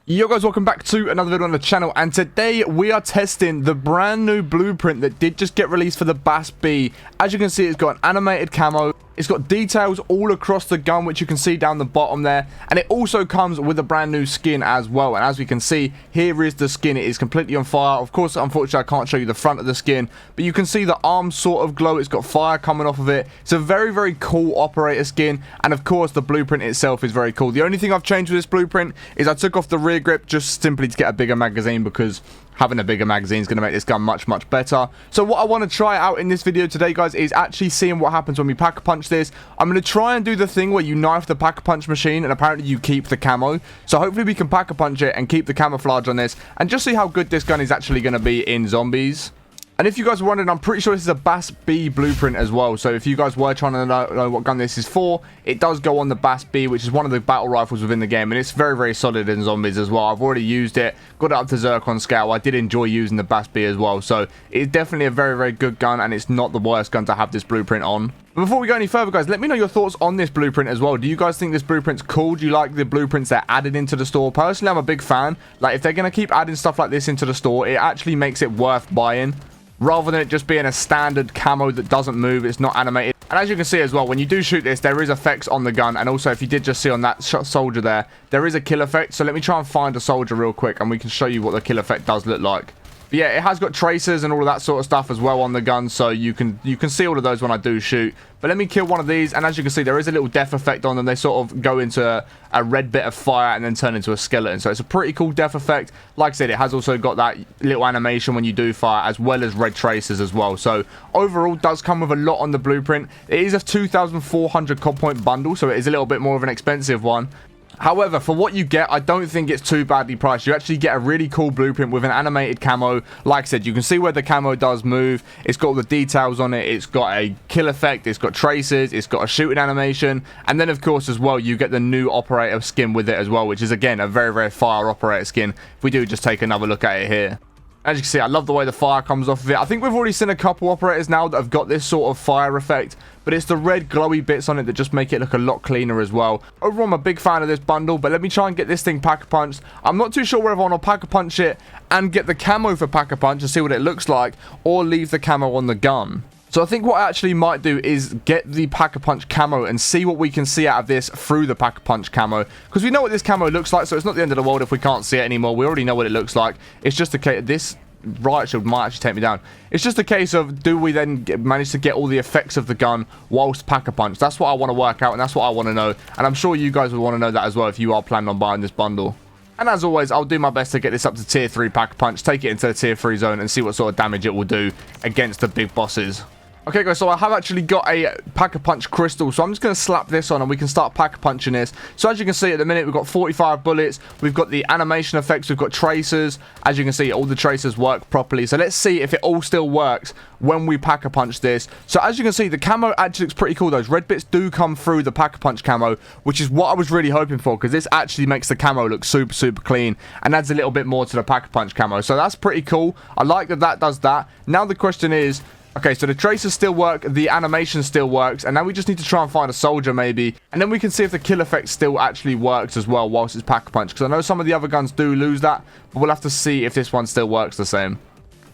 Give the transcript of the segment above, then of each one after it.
Yo guys, welcome back to another video on the channel, and today we are testing the brand new blueprint that did just get released for the Bass B. As you can see, it's got an animated camo, it's got details all across the gun, which you can see down the bottom there, and it also comes with a brand new skin as well. And as we can see, here is the skin. It is completely on fire. Of course, unfortunately, I can't show you the front of the skin, but you can see the arms sort of glow. It's got fire coming off of it. It's a very, very cool operator skin, and of course, the blueprint itself is very cool. The only thing I've changed with this blueprint is I took off the rear grip just simply to get a bigger magazine, because having a bigger magazine is going to make this gun much better. So what I want to try out in this video today, guys, is actually seeing what happens when we PackAPunch this. I'm going to try and do the thing where you knife the PackAPunch machine and apparently you keep the camo. So hopefully we can PackAPunch it and keep the camouflage on this and just see how good this gun is actually going to be in zombies. And if you guys are wondering, I'm pretty sure this is a Bass B blueprint as well. So if you guys were trying to know what gun this is for, it does go on the Bass B, which is one of the battle rifles within the game. And it's very, very solid in zombies as well. I've already used it, got it up to Zircon scale. I did enjoy using the Bass B as well. So it's definitely a very, very good gun, and it's not the worst gun to have this blueprint on. But before we go any further, guys, let me know your thoughts on this blueprint as well. Do you guys think this blueprint's cool? Do you like the blueprints that are added into the store? Personally, I'm a big fan. Like, if they're going to keep adding stuff like this into the store, it actually makes it worth buying, rather than it just being a standard camo that doesn't move. It's not animated. And as you can see as well, when you do shoot this, there is effects on the gun. And also, if you did just see on that soldier there is a kill effect. So let me try and find a soldier real quick, and we can show you what the kill effect does look like. But yeah, it has got tracers and all of that sort of stuff as well on the gun, so you can see all of those when I do shoot. But let me kill one of these, and as you can see, there is a little death effect on them. They sort of go into a red bit of fire and then turn into a skeleton. So it's a pretty cool death effect. Like I said, it has also got that little animation when you do fire, as well as red tracers as well. So overall, does come with a lot on the blueprint. It is a 2,400 COD point bundle, so it is a little bit more of an expensive one. However, for what you get, I don't think it's too badly priced. You actually get a really cool blueprint with an animated camo. Like I said, you can see where the camo does move. It's got all the details on it. It's got a kill effect. It's got tracers. It's got a shooting animation. And then, of course, as well, you get the new operator skin with it as well, which is, again, a very, very fire operator skin. If we do just take another look at it here. As you can see, I love the way the fire comes off of it. I think we've already seen a couple operators now that have got this sort of fire effect, but it's the red glowy bits on it that just make it look a lot cleaner as well. Overall, I'm a big fan of this bundle, but let me try and get this thing PackAPunched. I'm not too sure whether I want to PackAPunch it and get the camo for PackAPunch and see what it looks like, or leave the camo on the gun. So I think what I actually might do is get the PackAPunch camo and see what we can see out of this through the PackAPunch camo. Because we know what this camo looks like, so it's not the end of the world if we can't see it anymore. We already know what it looks like. It's just a case... This riot shield might actually take me down. It's just a case of, do we then manage to get all the effects of the gun whilst PackAPunch? That's what I want to work out, and that's what I want to know. And I'm sure you guys will want to know that as well if you are planning on buying this bundle. And as always, I'll do my best to get this up to tier 3 PackAPunch, take it into the tier 3 zone, and see what sort of damage it will do against the big bosses. Okay, guys, so I have actually got a PackAPunch crystal, so I'm just going to slap this on and we can start PackAPunching this. So as you can see at the minute, we've got 45 bullets, we've got the animation effects, we've got tracers. As you can see, all the tracers work properly. So let's see if it all still works when we PackAPunch this. So as you can see, the camo actually looks pretty cool. Those red bits do come through the PackAPunch camo, which is what I was really hoping for, because this actually makes the camo look super clean and adds a little bit more to the PackAPunch camo. So that's pretty cool. I like that that does that. Now the question is, okay, so the tracers still work, the animation still works, and now we just need to try and find a soldier maybe, and then we can see if the kill effect still actually works as well whilst it's PackAPunch, because I know some of the other guns do lose that, but we'll have to see if this one still works the same.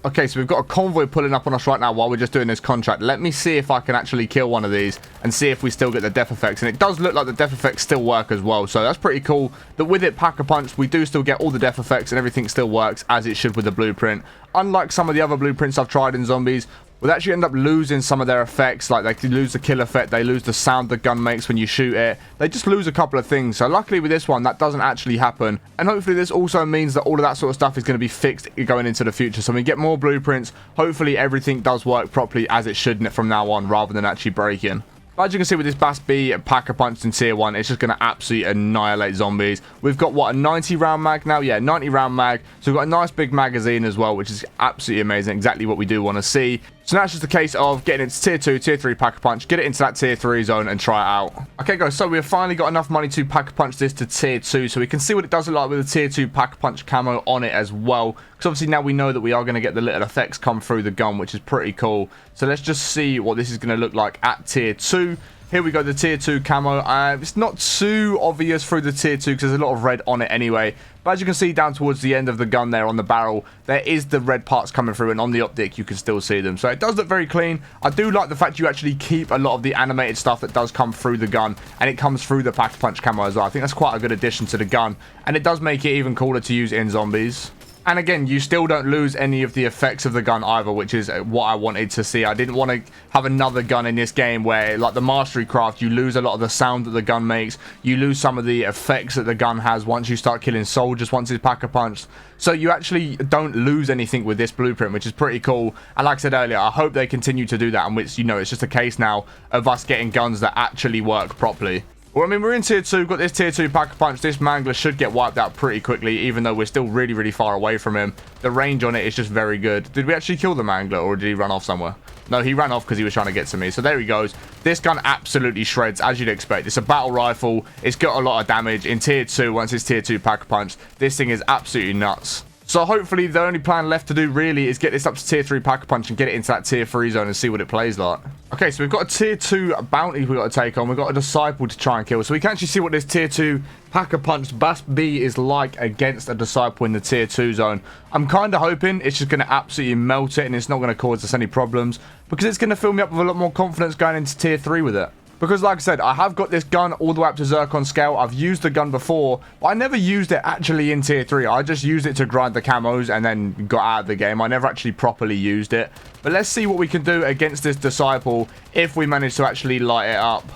Okay, so we've got a convoy pulling up on us right now while we're just doing this contract. Let me see if I can actually kill one of these and see if we still get the death effects. And it does look like the death effects still work as well. So that's pretty cool that with it PackAPunch, we do still get all the death effects and everything still works as it should with the blueprint. Unlike some of the other blueprints I've tried in zombies, would actually end up losing some of their effects. Like, they lose the kill effect, they lose the sound the gun makes when you shoot it. They just lose a couple of things. So luckily with this one, that doesn't actually happen. And hopefully this also means that all of that sort of stuff is going to be fixed going into the future. So when we get more blueprints, hopefully everything does work properly as it should from now on, rather than actually breaking. But as you can see with this Bass B PackAPunch in tier 1, it's just going to absolutely annihilate zombies. We've got, what, a 90 round mag now? Yeah, 90 round mag. So we've got a nice big magazine as well, which is absolutely amazing. Exactly what we do want to see. So now it's just a case of getting into tier 2, tier 3 PackAPunch, get it into that tier 3 zone and try it out. Okay, guys, so we've finally got enough money to PackAPunch this to tier 2, so we can see what it does look like with the tier 2 PackAPunch camo on it as well. Because obviously now we know that we are going to get the little effects come through the gun, which is pretty cool. So let's just see what this is going to look like at tier 2. Here we go, the tier 2 camo. It's not too obvious through the tier 2 because there's a lot of red on it anyway. But as you can see down towards the end of the gun there on the barrel, there is the red parts coming through, and on the optic you can still see them. So it does look very clean. I do like the fact you actually keep a lot of the animated stuff that does come through the gun, and it comes through the PackAPunch camo as well. I think that's quite a good addition to the gun, and it does make it even cooler to use in zombies. And again, you still don't lose any of the effects of the gun either, which is what I wanted to see. I didn't want to have another gun in this game where, like the Mastery Craft, you lose a lot of the sound that the gun makes. You lose some of the effects that the gun has once you start killing soldiers, once it's PackAPunched. So you actually don't lose anything with this blueprint, which is pretty cool. And like I said earlier, I hope they continue to do that, and which, you know, it's just a case now of us getting guns that actually work properly. Well, I mean, we're in tier 2, got this tier 2 PackAPunch. This Mangler should get wiped out pretty quickly, even though we're still really, really far away from him. The range on it is just very good. Did we actually kill the Mangler, or did he run off somewhere? No, he ran off because he was trying to get to me. So there he goes. This gun absolutely shreds, as you'd expect. It's a battle rifle. It's got a lot of damage. In tier 2, once it's tier 2 PackAPunch, this thing is absolutely nuts. So hopefully the only plan left to do really is get this up to tier 3 PackAPunch and get it into that tier 3 zone and see what it plays like. Okay, so we've got a tier 2 bounty we've got to take on. We've got a disciple to try and kill. So we can actually see what this tier 2 PackAPunch Bast B is like against a disciple in the tier 2 zone. I'm kind of hoping it's just going to absolutely melt it and it's not going to cause us any problems, because it's going to fill me up with a lot more confidence going into tier 3 with it. Because like I said, I have got this gun all the way up to Zircon scale. I've used the gun before, but I never used it actually in tier 3. I just used it to grind the camos and then got out of the game. I never actually properly used it. But let's see what we can do against this disciple if we manage to actually light it up.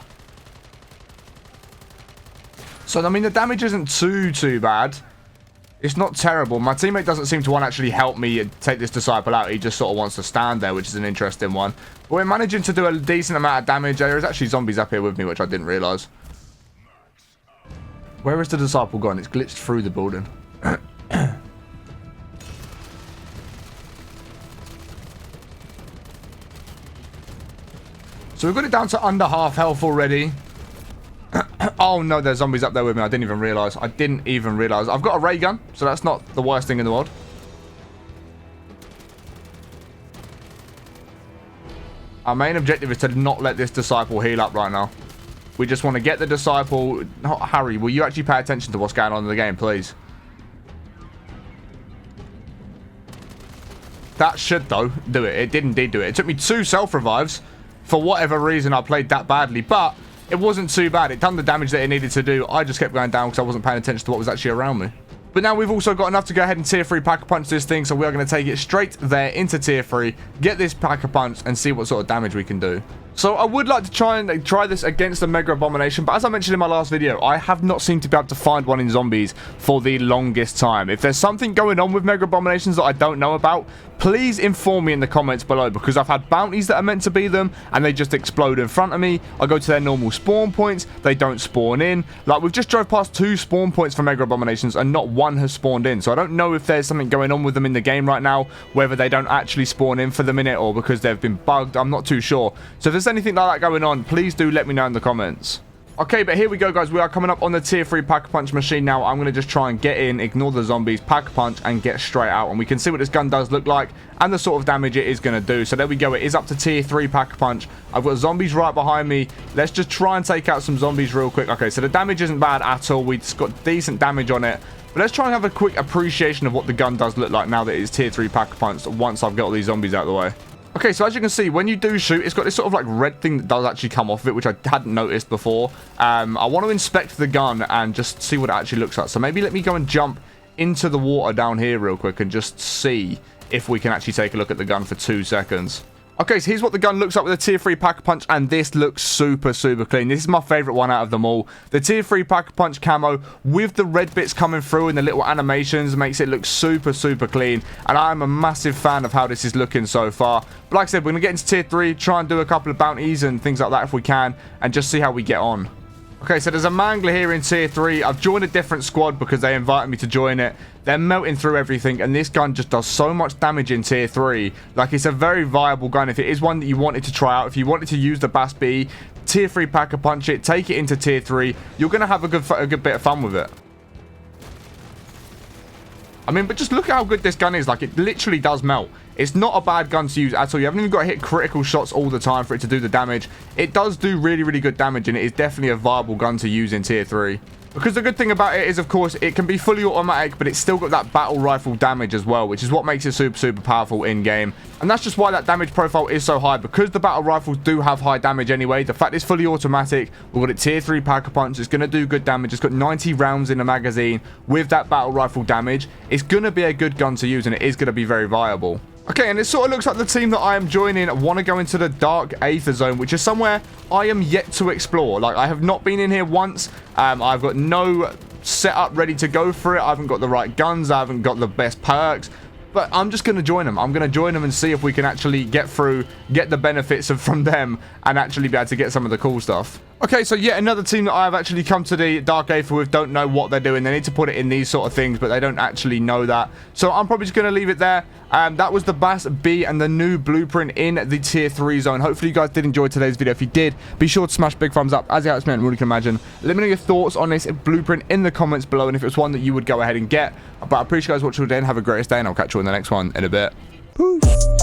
So, I mean, the damage isn't too bad. It's not terrible. My teammate doesn't seem to want to actually help me take this disciple out. He just sort of wants to stand there, which is an interesting one. But we're managing to do a decent amount of damage. There is actually zombies up here with me, which I didn't realise. Where is the disciple gone? It's glitched through the building. So we've got it down to under half health already. Oh no, there's zombies up there with me. I didn't even realise. I've got a ray gun, so that's not the worst thing in the world. Our main objective is to not let this disciple heal up right now. We just want to get the disciple. Oh, Harry, will you actually pay attention to what's going on in the game, please? That should, though, do it. It did indeed do it. It took me 2 self-revives. For whatever reason, I played that badly, but it wasn't too bad. It done the damage that it needed to do. I just kept going down because I wasn't paying attention to what was actually around me. But now we've also got enough to go ahead and tier 3 PackAPunch this thing, so we are going to take it straight there into tier 3, get this PackAPunch, and see what sort of damage we can do. So I would like to try this against the Mega Abomination, but as I mentioned in my last video, I have not seemed to be able to find one in zombies for the longest time. If there's something going on with Mega Abominations that I don't know about, please inform me in the comments below, because I've had bounties that are meant to be them and they just explode in front of me. I go to their normal spawn points, they don't spawn in. Like, we've just drove past 2 spawn points for Mega Abominations and not one has spawned in. So I don't know if there's something going on with them in the game right now, whether they don't actually spawn in for the minute or because they've been bugged. I'm not too sure. So if there's anything like that going on, please do let me know in the comments. Okay, but here we go, guys. We are coming up on the tier 3 PackAPunch machine now. I'm going to just try and get in, ignore the zombies, PackAPunch, and get straight out. And we can see what this gun does look like and the sort of damage it is going to do. So there we go. It is up to tier 3 PackAPunch. I've got zombies right behind me. Let's just try and take out some zombies real quick. Okay, so the damage isn't bad at all. We've got decent damage on it. But let's try and have a quick appreciation of what the gun does look like now that it's tier 3 PackAPunch once I've got all these zombies out of the way. Okay, so as you can see, when you do shoot, it's got this sort of like red thing that does actually come off of it, which I hadn't noticed before. I want to inspect the gun and just see what it actually looks like. So maybe let me go and jump into the water down here real quick and just see if we can actually take a look at the gun for 2 seconds. Okay, so here's what the gun looks like with a tier 3 PackAPunch, and this looks super clean. This is my favorite one out of them all. The tier 3 PackAPunch camo with the red bits coming through and the little animations makes it look super clean, and I'm a massive fan of how this is looking so far. But like I said, we're going to get into tier 3, try and do a couple of bounties and things like that if we can, and just see how we get on. Okay, so there's a Mangler here in tier 3. I've joined a different squad because they invited me to join it. They're melting through everything, and this gun just does so much damage in tier 3. Like, it's a very viable gun. If it is one that you wanted to try out, if you wanted to use the Bast B, tier 3 PackAPunch it, take it into tier 3, you're going to have a good bit of fun with it. I mean, but just look at how good this gun is. Like, it literally does melt. It's not a bad gun to use at all. You haven't even got to hit critical shots all the time for it to do the damage. It does do really good damage, and it is definitely a viable gun to use in tier 3. Because the good thing about it is, of course, it can be fully automatic, but it's still got that battle rifle damage as well, which is what makes it super, super powerful in-game. And that's just why that damage profile is so high, because the battle rifles do have high damage anyway. The fact it's fully automatic, we've got it tier 3 PackAPunch, it's going to do good damage. It's got 90 rounds in the magazine with that battle rifle damage. It's going to be a good gun to use, and it is going to be very viable. Okay, and it sort of looks like the team that I am joining want to go into the Dark Aether Zone, which is somewhere I am yet to explore. Like, I have not been in here once. I've got no setup ready to go for it. I haven't got the right guns. I haven't got the best perks. But I'm just going to join them. I'm going to join them and see if we can actually get through, get the benefits from them, and actually be able to get some of the cool stuff. Okay, so yet another team that I've actually come to the Dark Aether with don't know what they're doing. They need to put it in these sort of things, but they don't actually know that. So I'm probably just going to leave it there. That was the Bass B and the new blueprint in the tier 3 zone. Hopefully you guys did enjoy today's video. If you did, be sure to smash big thumbs up, as it helps me out, and really can imagine. Let me know your thoughts on this blueprint in the comments below, and if it's one that you would go ahead and get. But I appreciate you guys watching today, and have a greatest day, and I'll catch you in the next one in a bit. Peace.